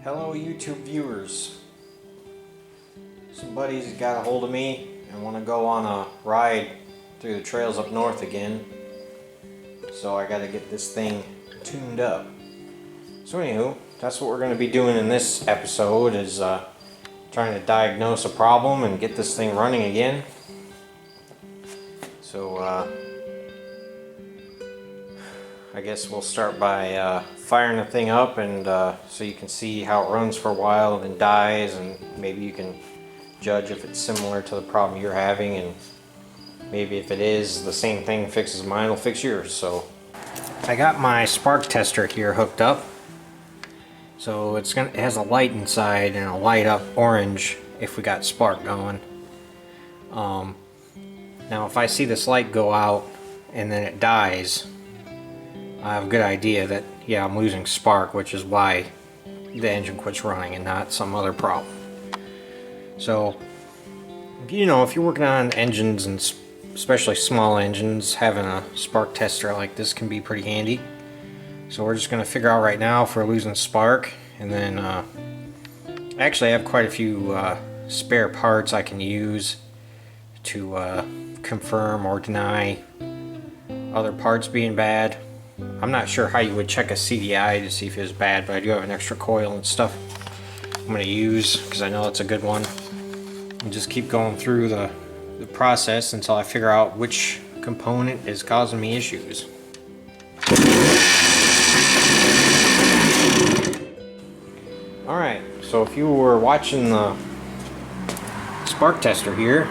Hello YouTube viewers. Somebody's got a hold of me and want to go on a ride through the trails up north again. So I got to get this thing tuned up. So anywho, that's what we're going to be doing in this episode, is trying to diagnose a problem and get this thing running again. So I guess we'll start by firing the thing up, and so you can see how it runs for a while and then dies, and maybe you can judge if it's similar to the problem you're having, and maybe if it is the same thing fixes mine, it'll fix yours. So I got my spark tester here hooked up. So it has a light inside and a light up orange if we got spark going. Now if I see this light go out and then it dies, I have a good idea that, yeah, I'm losing spark, which is why the engine quits running and not some other problem. So, you know, if you're working on engines, and especially small engines, having a spark tester like this can be pretty handy. So we're just going to figure out right now if we're losing spark, and then actually I have quite a few spare parts I can use to confirm or deny other parts being bad. I'm not sure how you would check a CDI to see if it was bad, but I do have an extra coil and stuff I'm going to use because I know it's a good one. And just keep going through the process until I figure out which component is causing me issues. Alright, so if you were watching the spark tester here,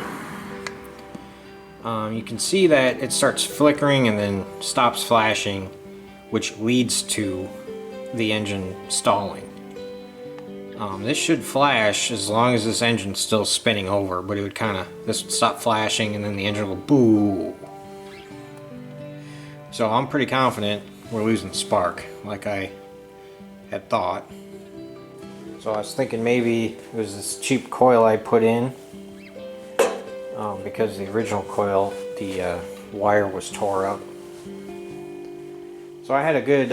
you can see that it starts flickering and then stops flashing, which leads to the engine stalling. This should flash as long as this engine's still spinning over, but it would this would stop flashing and then the engine will boo. So I'm pretty confident we're losing spark, like I had thought. So I was thinking maybe it was this cheap coil I put in, because the original coil, the wire was tore up. So I had a good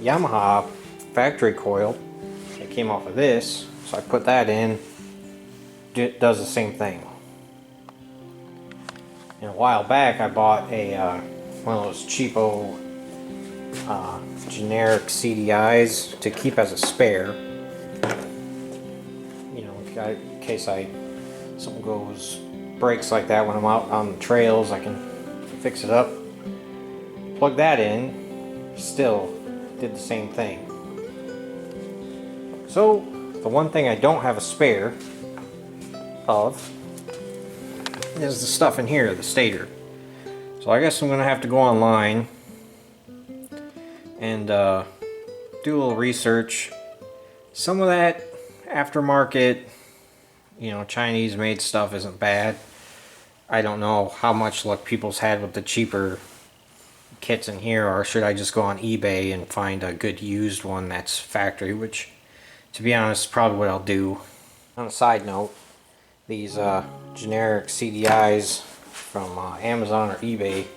Yamaha factory coil that came off of this, so I put that in. It does the same thing. And a while back I bought a one of those cheapo generic CDIs to keep as a spare. You know, in case something breaks like that when I'm out on the trails, I can fix it up. Plug that in, still did the same thing. So the one thing I don't have a spare of is the stuff in here, the stator. So I guess I'm gonna have to go online and do a little research. Some of that aftermarket, you know, Chinese made stuff isn't bad. I don't know how much luck people's had with the cheaper kits in here, or should I just go on eBay and find a good used one that's factory, which, to be honest, is probably what I'll do. On a side note, these generic CDIs from Amazon or eBay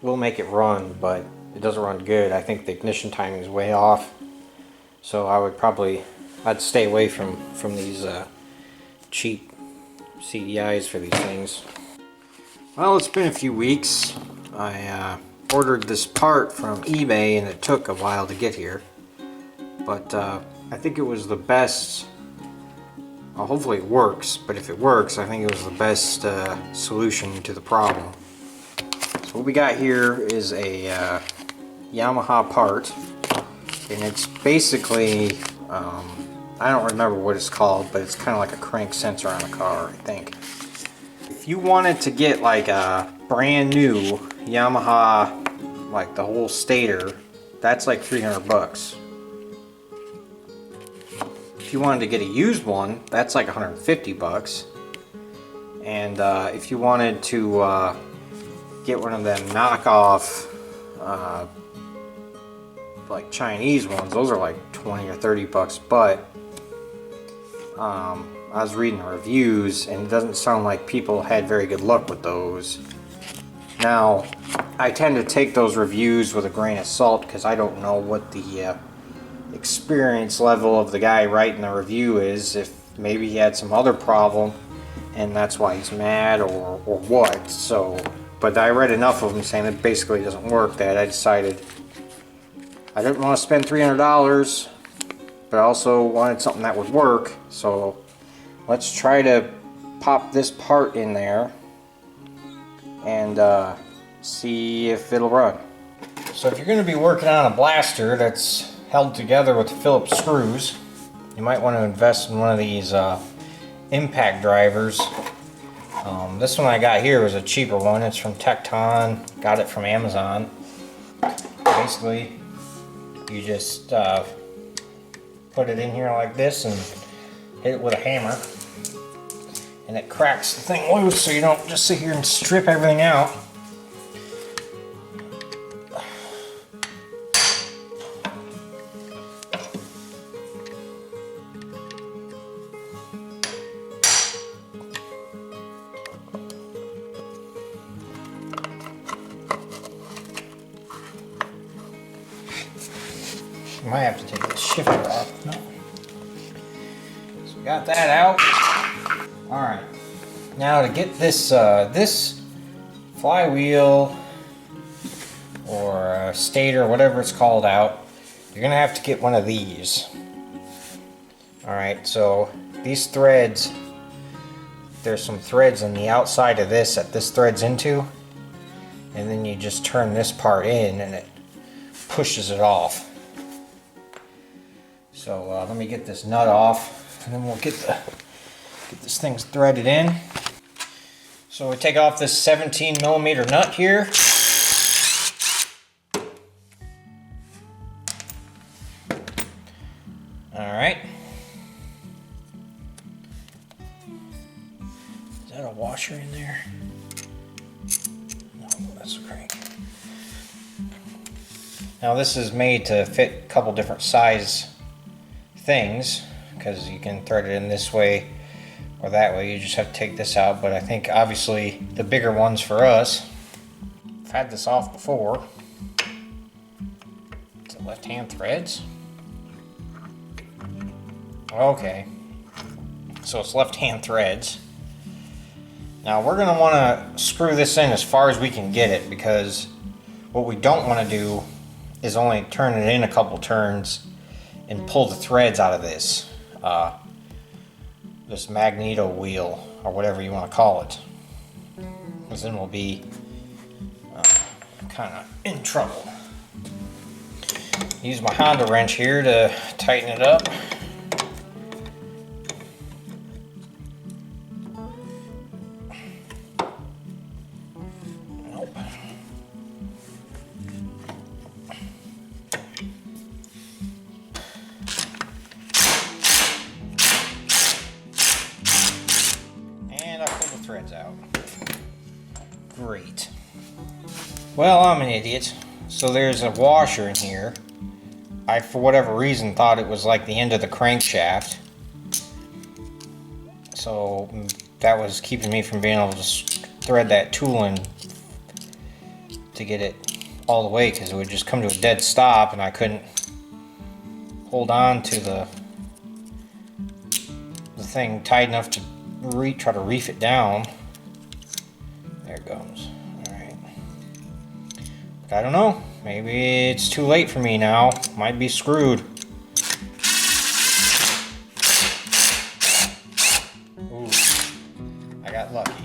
will make it run, but it doesn't run good. I think the ignition timing is way off, so I'd stay away from these cheap CDIs for these things. Well, it's been a few weeks. I ordered this part from eBay and it took a while to get here, but I think it was the best. Well, hopefully it works, but if it works, I think it was the best solution to the problem. So what we got here is a Yamaha part, and it's basically I don't remember what it's called, but it's kind of like a crank sensor on a car, I think. If you wanted to get like a brand new Yamaha, like the whole stator, that's like 300 bucks. If you wanted to get a used one, that's like 150 bucks. And if you wanted to get one of them knockoff like Chinese ones, those are like 20 or 30 bucks, but I was reading the reviews and it doesn't sound like people had very good luck with those. Now, I tend to take those reviews with a grain of salt because I don't know what the experience level of the guy writing the review is, if maybe he had some other problem and that's why he's mad, or what. So, but I read enough of them saying it basically doesn't work that I decided I didn't want to spend $300, but I also wanted something that would work. So let's try to pop this part in there and see if it'll run. So if you're going to be working on a blaster that's held together with Phillips screws, you might want to invest in one of these impact drivers. This one I got here was a cheaper one. It's from Tecton. Got it from Amazon. Basically, you just put it in here like this and hit it with a hammer, and it cracks the thing loose, so you don't just sit here and strip everything out. You might have to take the shifter off. No. So we got that out. All right. Now to get this this flywheel or stator, whatever it's called, out, you're gonna have to get one of these. All right. So these threads, there's some threads on the outside of this that this threads into, and then you just turn this part in and it pushes it off. So let me get this nut off, and then we'll get this thing threaded in. So we take off this 17mm nut here. All right. Is that a washer in there? No, that's a crank. Now this is made to fit a couple different size things, because you can thread it in this way or that way. You just have to take this out, but I think obviously the bigger ones for us. I've had this off before. Is it left hand threads? Okay, so it's left hand threads. Now we're going to want to screw this in as far as we can get it, because what we don't want to do is only turn it in a couple turns and pull the threads out of this this magneto wheel, or whatever you want to call it, because then we'll be kind of in trouble. Use my Honda wrench here to tighten it up. Nope. Threads out. Great. Well, I'm an idiot. So there's a washer in here. I, for whatever reason, thought it was like the end of the crankshaft. So that was keeping me from being able to thread that tool in to get it all the way, because it would just come to a dead stop and I couldn't hold on to the thing tight enough to try to reef it down. There it goes. Alright. But I don't know. Maybe it's too late for me now. Might be screwed. Ooh. I got lucky.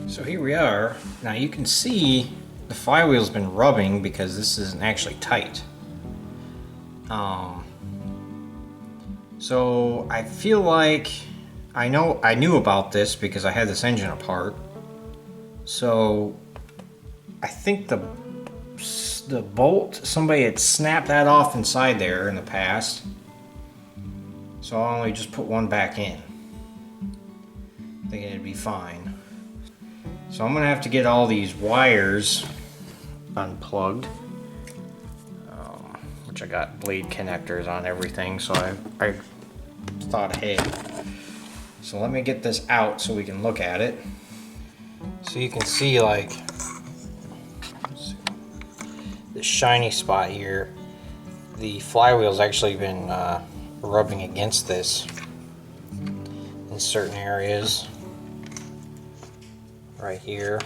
So here we are. Now you can see the flywheel's been rubbing because this isn't actually tight. So I feel like I knew about this because I had this engine apart. So I think the bolt, somebody had snapped that off inside there in the past. So I'll only just put one back in, thinking it'd be fine. So I'm gonna have to get all these wires unplugged, which I got blade connectors on everything, so I thought ahead. So let me get this out so we can look at it. So you can see, like, this shiny spot here. the flywheel's actually been rubbing against this in certain areas. Right here,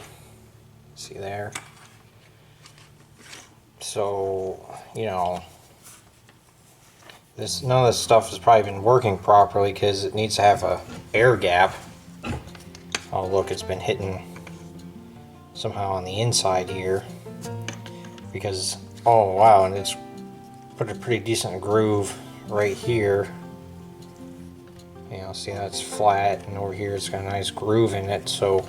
see there? So, you know, none of this stuff has probably been working properly because it needs to have a air gap. Oh look, it's been hitting somehow on the inside here because, oh wow, and it's put a pretty decent groove right here. You know, see that's flat, and over here it's got a nice groove in it, so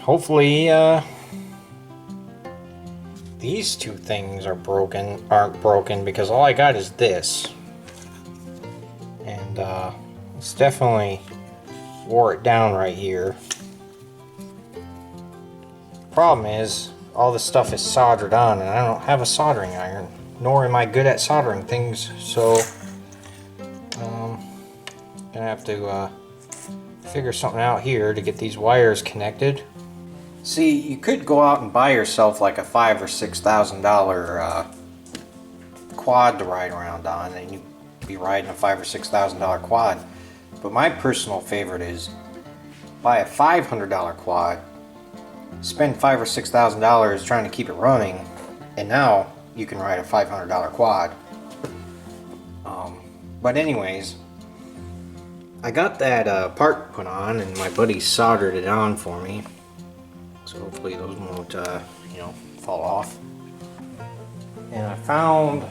hopefully these two things aren't broken, because all I got is this, and it's definitely wore it down right here. Problem is, all this stuff is soldered on, and I don't have a soldering iron, nor am I good at soldering things, so gonna have to figure something out here to get these wires connected. See, you could go out and buy yourself like a $5,000 or $6,000 quad to ride around on, and you'd be riding a $5,000 or $6,000 quad. But my personal favorite is buy a $500 quad, spend $5,000 or $6,000 trying to keep it running, and now you can ride a $500 quad. But anyways, I got that part put on, and my buddy soldered it on for me. So hopefully those won't, you know, fall off. And I found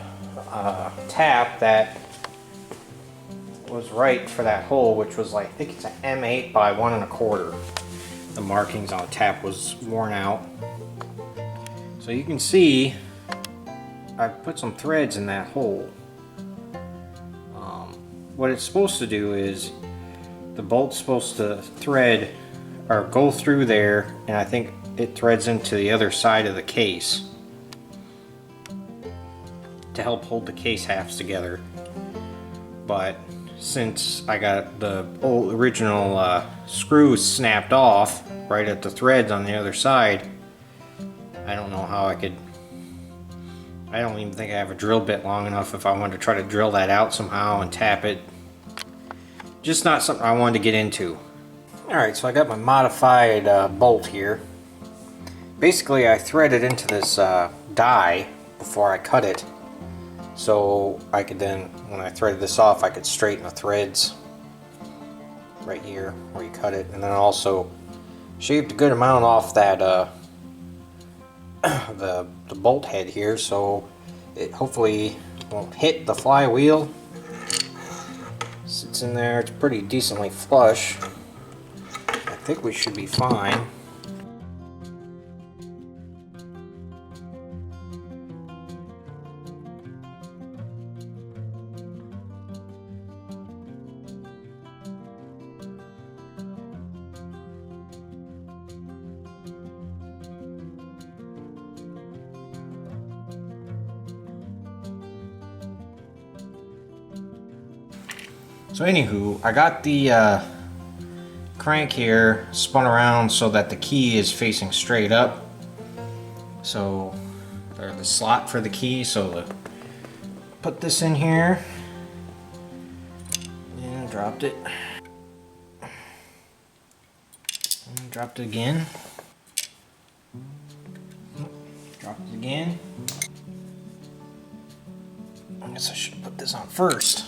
a tap that was right for that hole, which was like, I think it's an M8 by 1 1/4. The markings on the tap was worn out. So you can see I put some threads in that hole. What it's supposed to do is the bolt's supposed to thread or go through there, and I think it threads into the other side of the case to help hold the case halves together. But since I got the old original screws snapped off right at the threads on the other side, I don't know how I could. I don't even think I have a drill bit long enough if I wanted to try to drill that out somehow and tap it. Just not something I wanted to get into. Alright, so I got my modified bolt here. Basically, I threaded into this die before I cut it, so I could then, when I threaded this off, I could straighten the threads right here where you cut it, and then also shaved a good amount off that the bolt head here, so it hopefully won't hit the flywheel. Sits in there, it's pretty decently flush. I think we should be fine. So anywho, I got the crank here spun around so that the key is facing straight up. So there's the slot for the key, so to put this in here, and dropped it. And dropped it again. Dropped it again. I guess I should put this on first.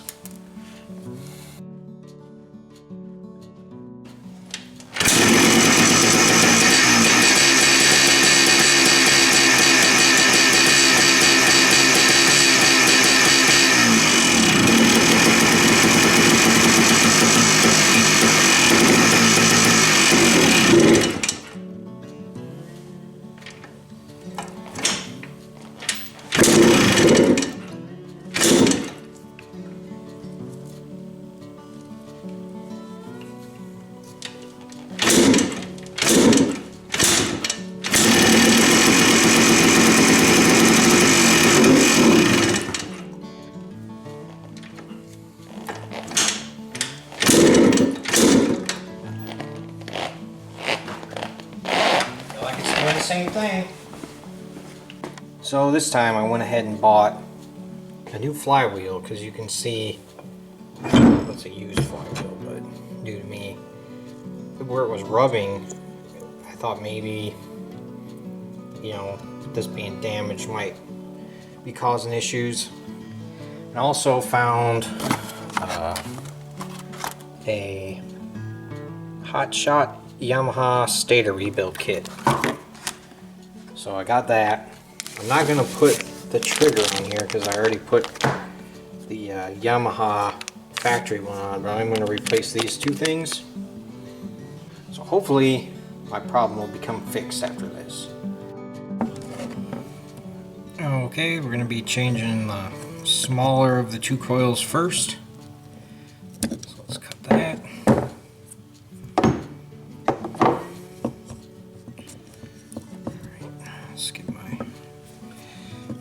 Same thing. So this time I went ahead and bought a new flywheel because you can see it's a used flywheel, but new to me. Where it was rubbing, I thought maybe, you know, this being damaged might be causing issues. I also found a Hot Shot Yamaha Stator rebuild kit. So I got that. I'm not going to put the trigger on here because I already put the Yamaha factory one on, but I'm going to replace these two things. So hopefully my problem will become fixed after this. Okay, we're going to be changing the smaller of the two coils first. So let's cut that. Alright, let's get my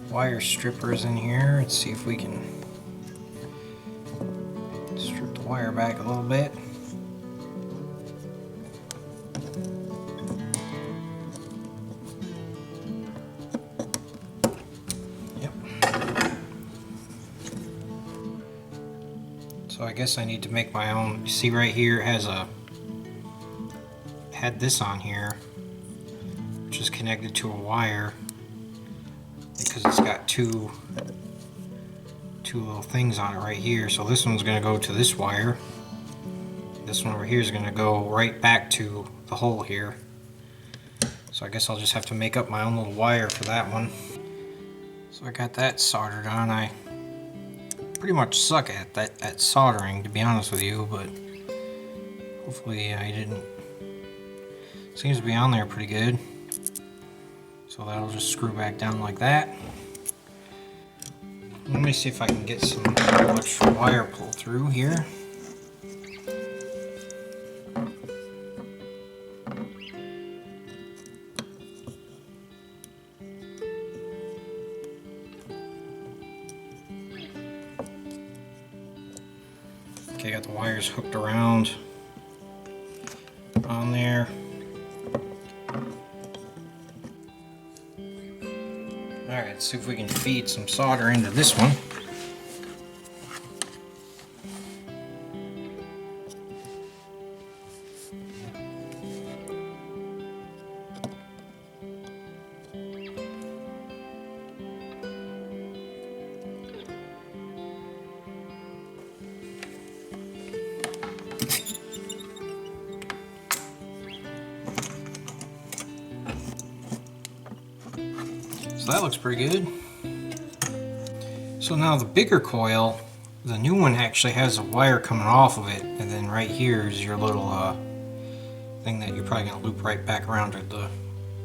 wire strippers in here. Let's see if we can strip the wire back a little bit. So I guess I need to make my own. You see right here it has had this on here, which is connected to a wire because it's got two little things on it right here. So this one's going to go to this wire. This one over here is going to go right back to the hole here. So I guess I'll just have to make up my own little wire for that one. So I got that soldered on. I pretty much suck at soldering, to be honest with you, but hopefully I didn't. Seems to be on there pretty good. So that'll just screw back down like that. Let me see if I can get some extra wire pulled through here. Okay, got the wires hooked around on there. Alright, let's see if we can feed some solder into this one. So that looks pretty good. So now the bigger coil, the new one actually has a wire coming off of it, and then right here is your little thing that you're probably going to loop right back around to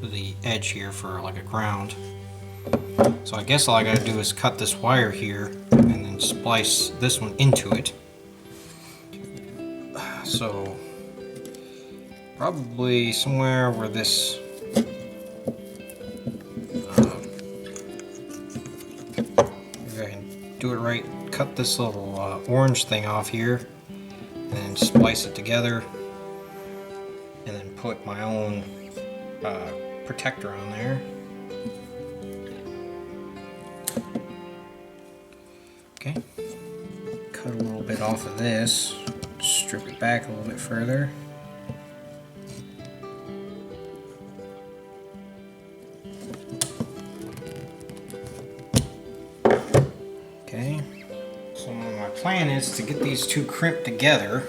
the edge here for like a ground. So I guess all I got to do is cut this wire here and then splice this one into it. So probably somewhere where this do it right, cut this little orange thing off here and then splice it together and then put my own protector on there. Okay, cut a little bit off of this, strip it back a little bit further. Okay, so my plan is to get these two crimped together.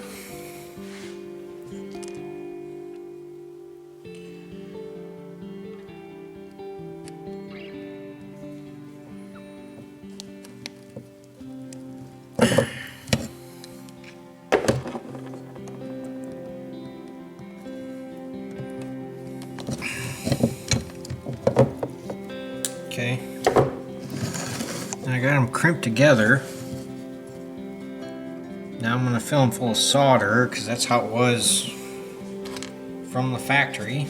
Okay, and I got them crimped together. Now I'm going to fill them full of solder because that's how it was from the factory.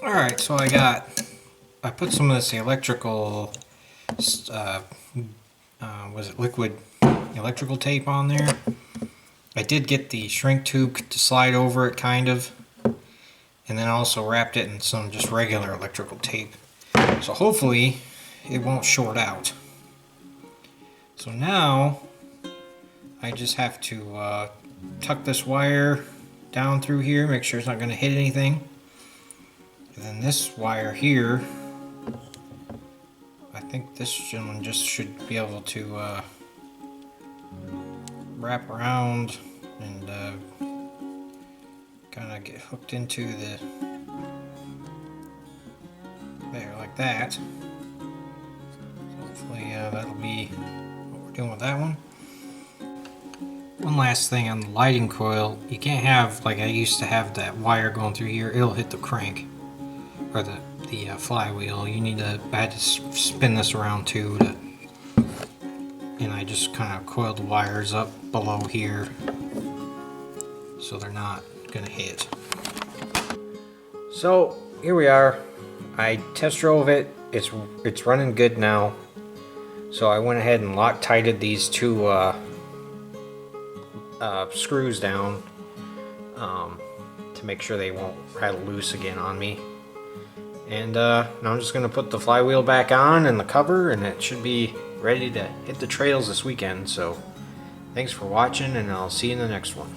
Alright, so I put some of this electrical, was it liquid electrical tape on there. I did get the shrink tube to slide over it, kind of, and then also wrapped it in some just regular electrical tape. So hopefully it won't short out. So now I just have to tuck this wire down through here, make sure it's not going to hit anything. And then this wire here, I think this gentleman just should be able to wrap around and kind of get hooked into the there like that. So hopefully that'll be what we're doing with that one. One last thing on the lighting coil, you can't have, like I used to have, that wire going through here. It'll hit the crank or the flywheel. You need to, I had to spin this around too, and I just kind of coiled the wires up below here so they're not gonna hit. So here we are. I test drove it. It's running good now. So I went ahead and Loctited these two screws down to make sure they won't rattle loose again on me. And now I'm just going to put the flywheel back on and the cover, and it should be ready to hit the trails this weekend. So thanks for watching, and I'll see you in the next one.